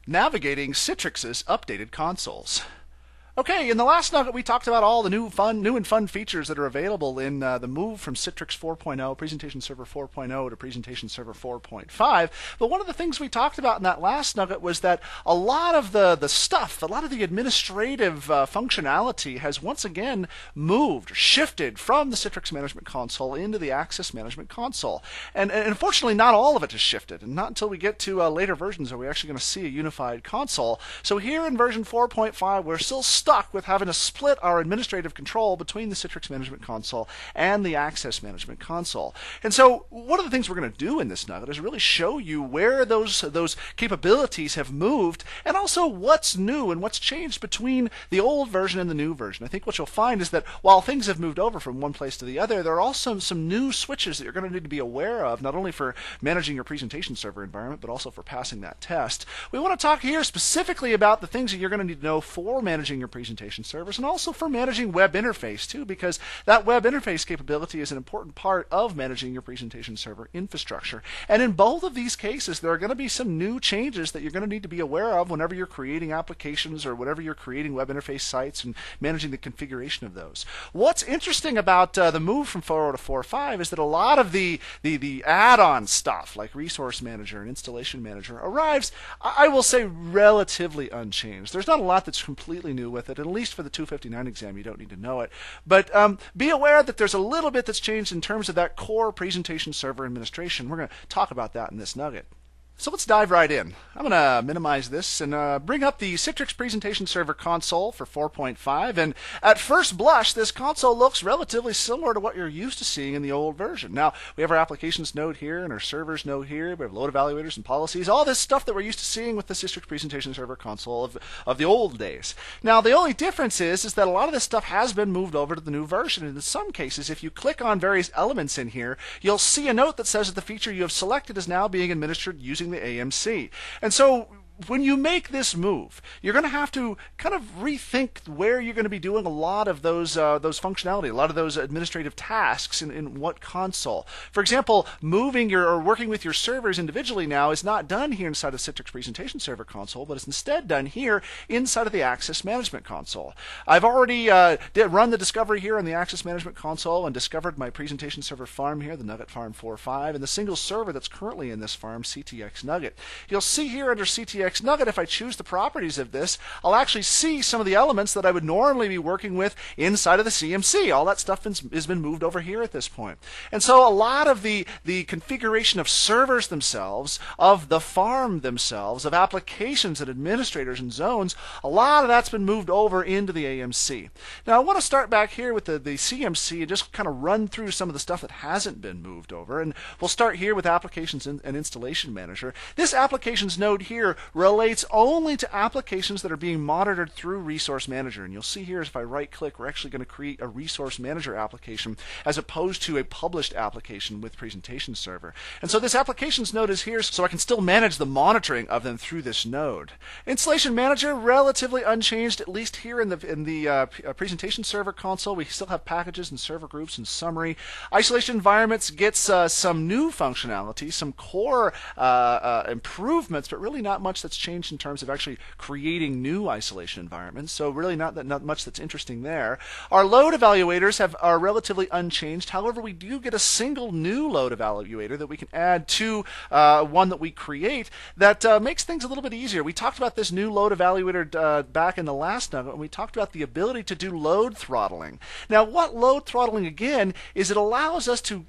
Navigating Citrix's updated consoles. Okay, in the last nugget we talked about all the new and fun features that are available in the move from Citrix 4.0, Presentation Server 4.0 to Presentation Server 4.5. But one of the things we talked about in that last nugget was that a lot of the stuff, a lot of the administrative functionality has once again moved, shifted from the Citrix Management Console into the Access Management Console. And unfortunately, not all of it has shifted, and not until we get to later versions are we actually going to see a unified console. So here in version 4.5, we're still stuck with having to split our administrative control between the Citrix Management Console and the Access Management Console. And so one of the things we're going to do in this nugget is really show you where those capabilities have moved, and also what's new and what's changed between the old version and the new version. I think what you'll find is that while things have moved over from one place to the other, there are also some new switches that you're going to need to be aware of, not only for managing your presentation server environment, but also for passing that test. We want to talk here specifically about the things that you're going to need to know for managing your presentation servers, and also for managing web interface too, because that web interface capability is an important part of managing your presentation server infrastructure. And in both of these cases, there are going to be some new changes that you're going to need to be aware of whenever you're creating applications or whenever you're creating web interface sites and managing the configuration of those. What's interesting about the move from 4.0 to 4.5 is that a lot of the add-on stuff like Resource Manager and Installation Manager arrives, I will say, relatively unchanged. There's not a lot that's completely new with it, at least for the 259 exam you don't need to know it. But be aware that there's a little bit that's changed in terms of that core presentation server administration. We're going to talk about that in this nugget. So let's dive right in. I'm going to minimize this and bring up the Citrix Presentation Server console for 4.5. And at first blush, this console looks relatively similar to what you're used to seeing in the old version. Now, we have our applications node here and our servers node here. We have load evaluators and policies, all this stuff that we're used to seeing with the Citrix Presentation Server console of the old days. Now, the only difference is that a lot of this stuff has been moved over to the new version. And in some cases, if you click on various elements in here, you'll see a note that says that the feature you have selected is now being administered using the AMC. And so when you make this move, you're going to have to kind of rethink where you're going to be doing a lot of those functionality, a lot of those administrative tasks in what console. For example, moving or working with your servers individually now is not done here inside of Citrix Presentation Server console, but it's instead done here inside of the Access Management Console. I've already run the discovery here on the Access Management Console and discovered my presentation server farm here, the Nugget Farm 4.5, and the single server that's currently in this farm, CTX Nugget. You'll see here under CTX Nugget, if I choose the properties of this, I'll actually see some of the elements that I would normally be working with inside of the CMC. All that stuff has been moved over here at this point. And so a lot of the configuration of servers themselves, of the farm themselves, of applications and administrators and zones, a lot of that's been moved over into the AMC. Now I want to start back here with the CMC and just kind of run through some of the stuff that hasn't been moved over. And we'll start here with Applications and Installation Manager. This Applications node here relates only to applications that are being monitored through Resource Manager. And you'll see here, if I right-click, we're actually going to create a Resource Manager application as opposed to a published application with Presentation Server. And so this Applications node is here so I can still manage the monitoring of them through this node. Installation Manager, relatively unchanged, at least here in the Presentation Server console. We still have packages and server groups and summary. Isolation Environments gets some new functionality, some core improvements, but really not much that's changed in terms of actually creating new isolation environments. So really not much that's interesting there. Our load evaluators are relatively unchanged. However, we do get a single new load evaluator that we can add to one that we create that makes things a little bit easier. We talked about this new load evaluator back in the last nugget, and we talked about the ability to do load throttling. Now, what load throttling again is, it allows us to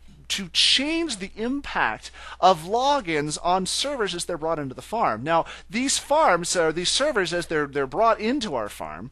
change the impact of logins on servers as they're brought into the farm. Now, these farms, or these servers, as they're brought into our farm,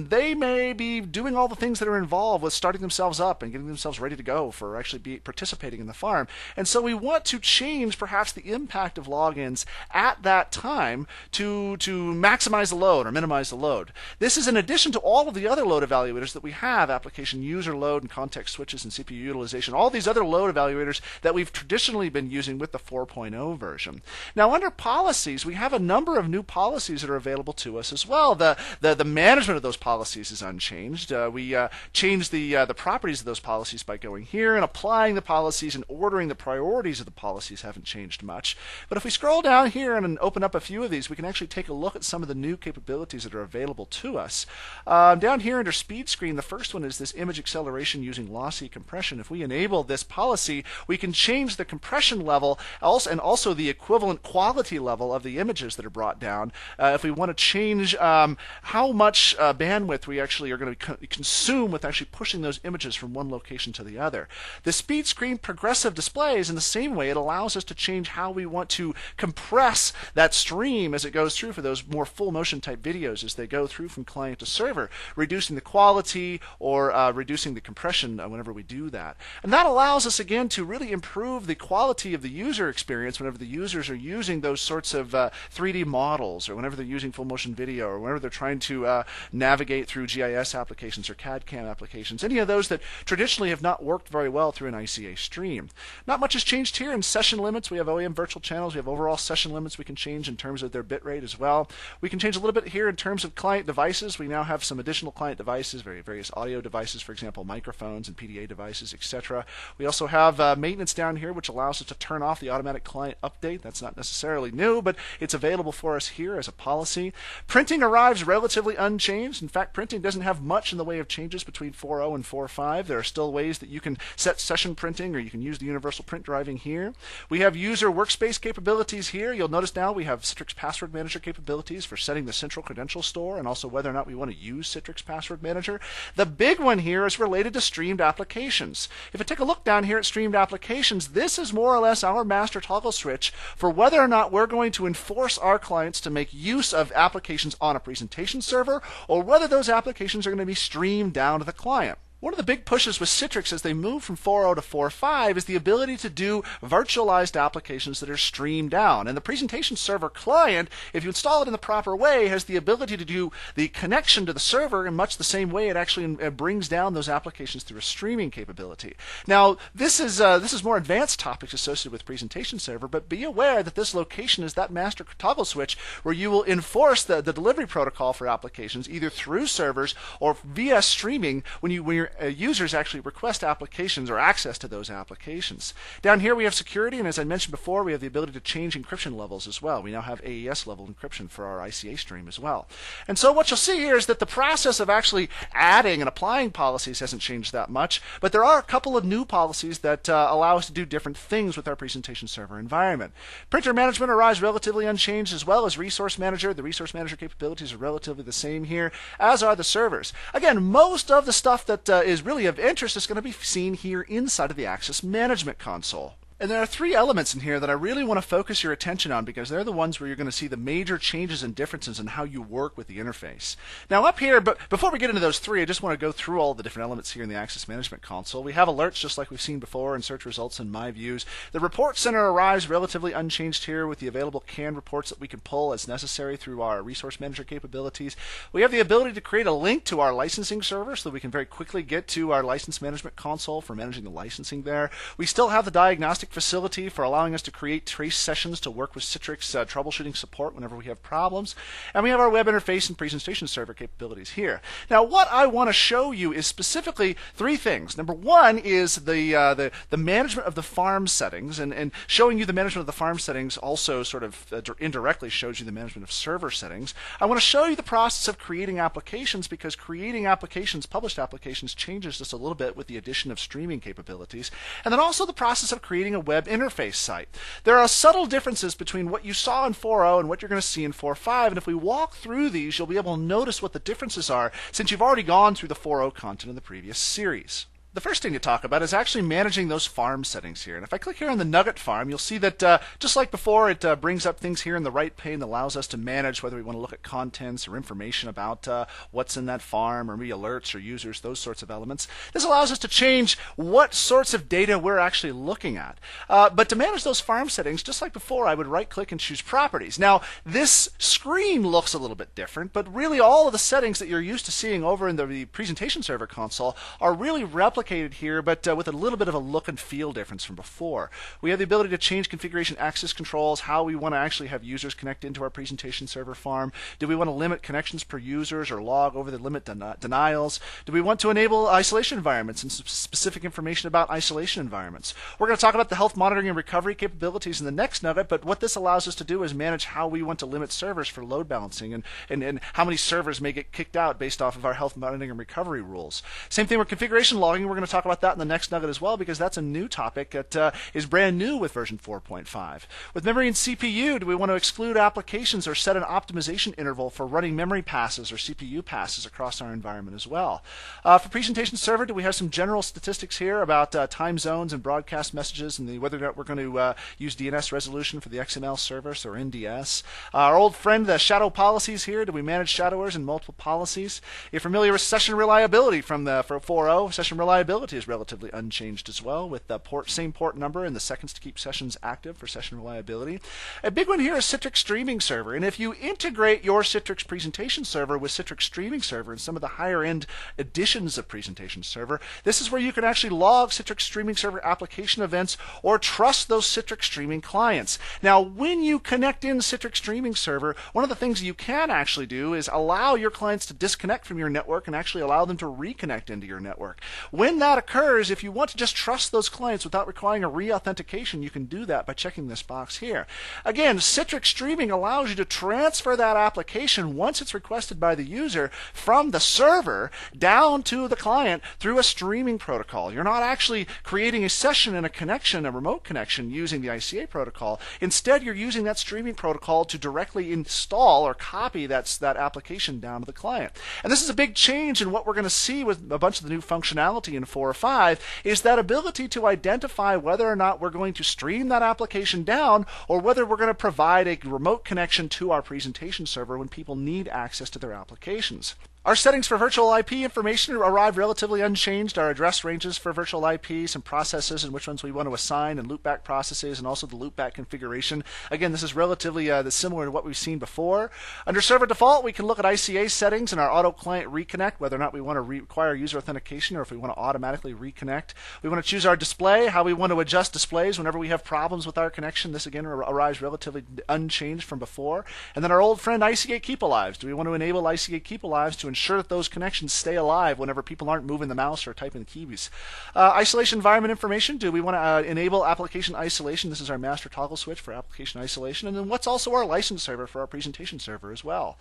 they may be doing all the things that are involved with starting themselves up and getting themselves ready to go for actually participating in the farm. And so we want to change perhaps the impact of logins at that time to maximize the load or minimize the load. This is in addition to all of the other load evaluators that we have, application user load and context switches and CPU utilization, all these other load load evaluators that we've traditionally been using with the 4.0 version. Now, under policies, we have a number of new policies that are available to us as well. The management of those policies is unchanged. We changed the properties of those policies by going here and applying the policies and ordering the priorities of the policies haven't changed much. But if we scroll down here and open up a few of these, we can actually take a look at some of the new capabilities that are available to us. Down here under speed screen, the first one is this image acceleration using lossy compression. If we enable this policy, we can change the compression level and also the equivalent quality level of the images that are brought down. If we want to change how much bandwidth we actually are going to consume with actually pushing those images from one location to the other. The speed screen progressive displays in the same way. It allows us to change how we want to compress that stream as it goes through for those more full motion type videos as they go through from client to server, reducing the quality or reducing the compression whenever we do that. And that allows us again to really improve the quality of the user experience whenever the users are using those sorts of 3D models, or whenever they're using full motion video, or whenever they're trying to navigate through GIS applications or CAD/CAM applications, any of those that traditionally have not worked very well through an ICA stream. Not much has changed here in session limits. We have OEM virtual channels. We have overall session limits we can change in terms of their bit rate as well. We can change a little bit here in terms of client devices. We now have some additional client devices, various audio devices, for example, microphones and PDA devices, etc. We also have maintenance down here, which allows us to turn off the automatic client update. That's not necessarily new, but it's available for us here as a policy. Printing arrives relatively unchanged. In fact, printing doesn't have much in the way of changes between 4.0 and 4.5. There are still ways that you can set session printing, or you can use the universal print driving here. We have user workspace capabilities here. You'll notice now we have Citrix Password Manager capabilities for setting the central credential store and also whether or not we want to use Citrix Password Manager. The big one here is related to streamed applications. If I take a look down here at streamed applications, this is more or less our master toggle switch for whether or not we're going to enforce our clients to make use of applications on a presentation server, or whether those applications are going to be streamed down to the client. One of the big pushes with Citrix as they move from 4.0 to 4.5 is the ability to do virtualized applications that are streamed down. And the presentation server client, if you install it in the proper way, has the ability to do the connection to the server in much the same way it actually brings down those applications through a streaming capability. Now, this is more advanced topics associated with presentation server, but be aware that this location is that master toggle switch where you will enforce the delivery protocol for applications either through servers or via streaming when your users actually request applications or access to those applications. Down here we have security, and as I mentioned before, we have the ability to change encryption levels as well. We now have AES level encryption for our ICA stream as well. And so what you'll see here is that the process of actually adding and applying policies hasn't changed that much, but there are a couple of new policies that allow us to do different things with our presentation server environment. Printer management arrives relatively unchanged, as well as resource manager. The resource manager capabilities are relatively the same here, as are the servers. Again, most of the stuff that is really of interest is going to be seen here inside of the Access Management Console. And there are three elements in here that I really want to focus your attention on because they're the ones where you're going to see the major changes and differences in how you work with the interface. Now up here, but before we get into those three, I just want to go through all the different elements here in the Access Management Console. We have alerts just like we've seen before in search results and My Views. The Report Center arrives relatively unchanged here with the available canned reports that we can pull as necessary through our Resource Manager capabilities. We have the ability to create a link to our licensing server so that we can very quickly get to our License Management Console for managing the licensing there. We still have the diagnostic facility for allowing us to create trace sessions to work with Citrix troubleshooting support whenever we have problems. And we have our web interface and presentation server capabilities here. Now, what I want to show you is specifically three things. Number one is the management of the farm settings, and showing you the management of the farm settings also sort of indirectly shows you the management of server settings. I want to show you the process of creating applications because creating applications, published applications, changes just a little bit with the addition of streaming capabilities. And then also the process of creating a web interface site. There are subtle differences between what you saw in 4.0 and what you're going to see in 4.5, and if we walk through these, you'll be able to notice what the differences are since you've already gone through the 4.0 content in the previous series. The first thing to talk about is actually managing those farm settings here. And if I click here on the Nugget farm, you'll see that just like before, it brings up things here in the right pane that allows us to manage whether we want to look at contents or information about what's in that farm, or maybe alerts or users, those sorts of elements. This allows us to change what sorts of data we're actually looking at. But to manage those farm settings, just like before, I would right-click and choose Properties. Now, this screen looks a little bit different, but really all of the settings that you're used to seeing over in the presentation server console are really replicated complicated here, but with a little bit of a look and feel difference from before. We have the ability to change configuration access controls, how we want to actually have users connect into our presentation server farm. Do we want to limit connections per users or log over the limit denials? Do we want to enable isolation environments and specific information about isolation environments? We're going to talk about the health monitoring and recovery capabilities in the next nugget, but what this allows us to do is manage how we want to limit servers for load balancing and how many servers may get kicked out based off of our health monitoring and recovery rules. Same thing with configuration logging. We're going to talk about that in the next nugget as well, because that's a new topic that is brand new with version 4.5. With memory and CPU, do we want to exclude applications or set an optimization interval for running memory passes or CPU passes across our environment as well? For presentation server, do we have some general statistics here about time zones and broadcast messages and whether or not we're going to use DNS resolution for the XML service or NDS? Our old friend, the shadow policies here. Do we manage shadowers and multiple policies? You're familiar with session reliability from the 4.0. Session reliability is relatively unchanged as well, with the same port number and the seconds to keep sessions active for session reliability. A big one here is Citrix Streaming Server, and if you integrate your Citrix Presentation Server with Citrix Streaming Server and some of the higher end editions of Presentation Server, this is where you can actually log Citrix Streaming Server application events or trust those Citrix streaming clients. Now, when you connect in Citrix Streaming Server, one of the things you can actually do is allow your clients to disconnect from your network and actually allow them to reconnect into your network. When that occurs, if you want to just trust those clients without requiring a re-authentication, you can do that by checking this box here. Again, Citrix Streaming allows you to transfer that application once it's requested by the user from the server down to the client through a streaming protocol. You're not actually creating a session and a connection, a remote connection, using the ICA protocol. Instead, you're using that streaming protocol to directly install or copy that application down to the client. And this is a big change in what we're going to see with a bunch of the new functionality in 4 or 5, is that ability to identify whether or not we're going to stream that application down or whether we're going to provide a remote connection to our presentation server when people need access to their applications. Our settings for virtual IP information arrive relatively unchanged. Our address ranges for virtual IP, some processes and which ones we want to assign, and loopback processes, and also the loopback configuration. Again, this is relatively similar to what we've seen before. Under server default, we can look at ICA settings and our auto client reconnect, whether or not we want to require user authentication or if we want to automatically reconnect. We want to choose our display, how we want to adjust displays whenever we have problems with our connection. This again arrives relatively unchanged from before. And then our old friend ICA Keep Alives. Do we want to enable ICA Keep Alives to ensure that those connections stay alive whenever people aren't moving the mouse or typing the keys? Isolation environment information. Do we want to enable application isolation? This is our master toggle switch for application isolation. And then what's also our license server for our presentation server as well.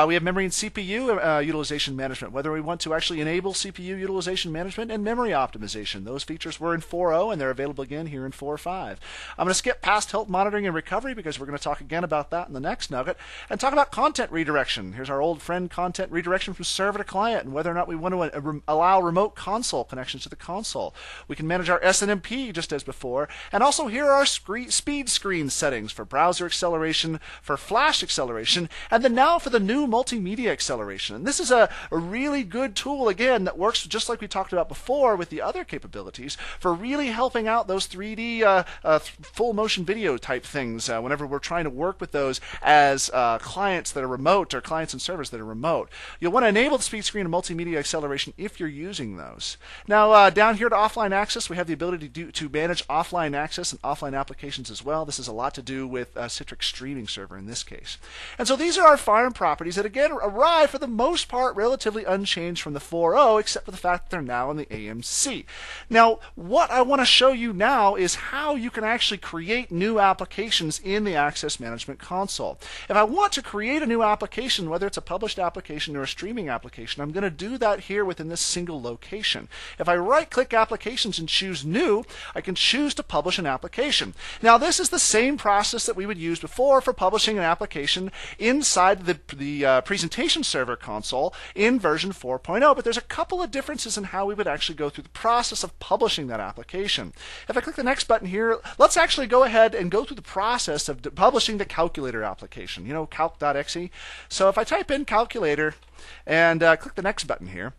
We have memory and CPU utilization management, whether we want to actually enable CPU utilization management and memory optimization. Those features were in 4.0 and they're available again here in 4.5. I'm going to skip past health monitoring and recovery because we're going to talk again about that in the next nugget and talk about content redirection. Here's our old friend, content redirection from server to client, and whether or not we want to allow remote console connections to the console. We can manage our SNMP just as before, and also here are our speed screen settings for browser acceleration, for flash acceleration, and then now for the new multimedia acceleration. And this is a really good tool, again, that works just like we talked about before with the other capabilities for really helping out those 3D full motion video type things whenever we're trying to work with those as clients that are remote or clients and servers that are remote. You'll want to enable the speed screen and multimedia acceleration if you're using those. Now down here to offline access, we have the ability to manage offline access and offline applications as well. This has a lot to do with Citrix Streaming Server in this case. And so these are our farm properties that again arrive for the most part relatively unchanged from the 4.0 except for the fact that they're now in the AMC. Now what I want to show you now is how you can actually create new applications in the Access Management Console. If I want to create a new application, whether it's a published application or a streaming application, I'm going to do that here within this single location. If I right-click Applications and choose New, I can choose to publish an application. Now this is the same process that we would use before for publishing an application inside the Presentation Server console in version 4.0, but there's a couple of differences in how we would actually go through the process of publishing that application. If I click the next button here, let's actually go ahead and go through the process of publishing the calculator application, you know, calc.exe. So if I type in calculator and click the next button here,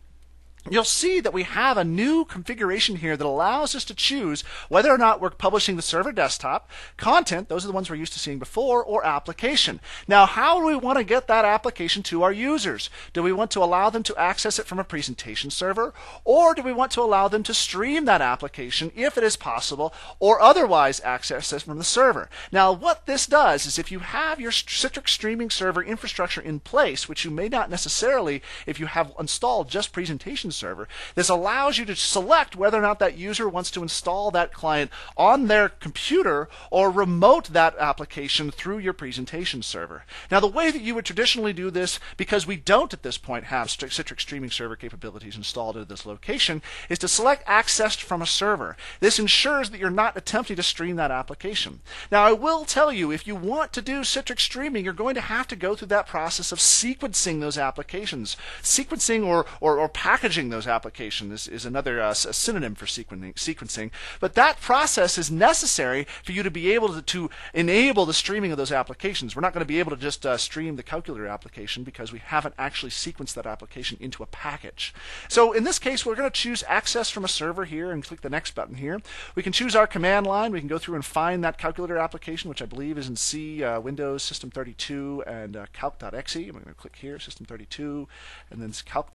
you'll see that we have a new configuration here that allows us to choose whether or not we're publishing the server desktop, content, those are the ones we're used to seeing before, or application. Now, how do we want to get that application to our users? Do we want to allow them to access it from a presentation server, or do we want to allow them to stream that application if it is possible, or otherwise access it from the server? Now, what this does is if you have your Citrix streaming server infrastructure in place, which you may not necessarily if you have installed just presentation server, this allows you to select whether or not that user wants to install that client on their computer or remote that application through your presentation server. Now, the way that you would traditionally do this, because we don't at this point have Citrix streaming server capabilities installed at this location, is to select accessed from a server. This ensures that you're not attempting to stream that application. Now, I will tell you, if you want to do Citrix streaming, you're going to have to go through that process of sequencing those applications. Sequencing or packaging those applications is another a synonym for sequencing, but that process is necessary for you to be able to enable the streaming of those applications. We're not going to be able to just stream the calculator application because we haven't actually sequenced that application into a package. So in this case, we're going to choose access from a server here and click the next button here. We can choose our command line. We can go through and find that calculator application, which I believe is in C, Windows, System32, and calc.exe. I'm going to click here, System32, and then calc.